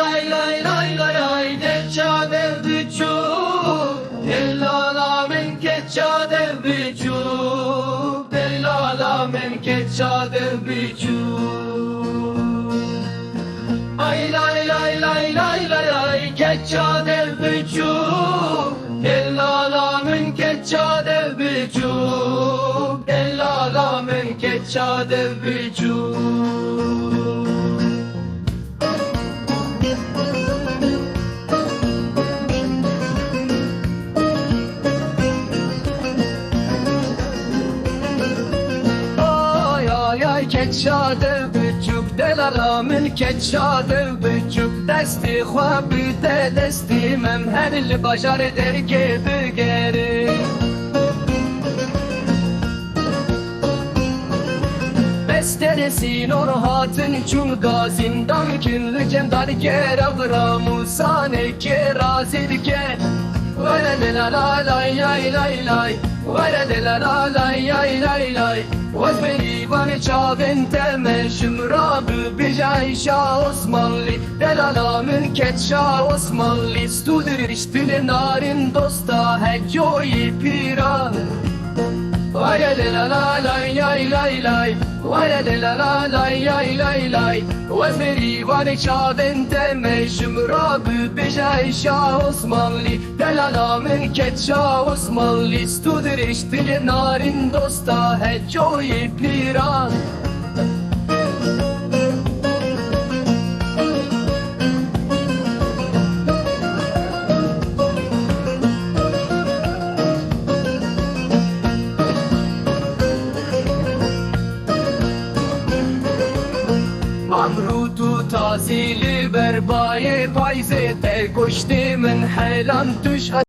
lay lay lay lay lay Decca dev biçu Dellala men keçça dev biçu Dellala men keçça dev biçu Ay lay lay lay lay lay lay Keçça dev biçu Dellala men keçça dev biçu Dellala men keçça dev biçu keçça dev biçuk Delala min keçça dev biçuk Desti xwabi de desti mem her li bajar derge bigeri Besteresi nor hatın çun gazindan kinliken dar gera musane ke razilke Vere la la lay lay lay lay Vere la la lay lay lay lay Vazbeni bana çavin temel şımrabı Bijay Şah Osmanlı Delala mülket Şah Osmanlı Studur iştili narin dosta Heccoyi piran Vay la la lay lay lay lay Vay la la lay lay lay lay Vazbeni bana çavin temel şımrabı Bijay Şah Osmanlı Delala mülket Şah Osmanlı Studur iştili narin dosta Heccoyi piran Amrutu tazili berbaye payze te kuşti min helan tuş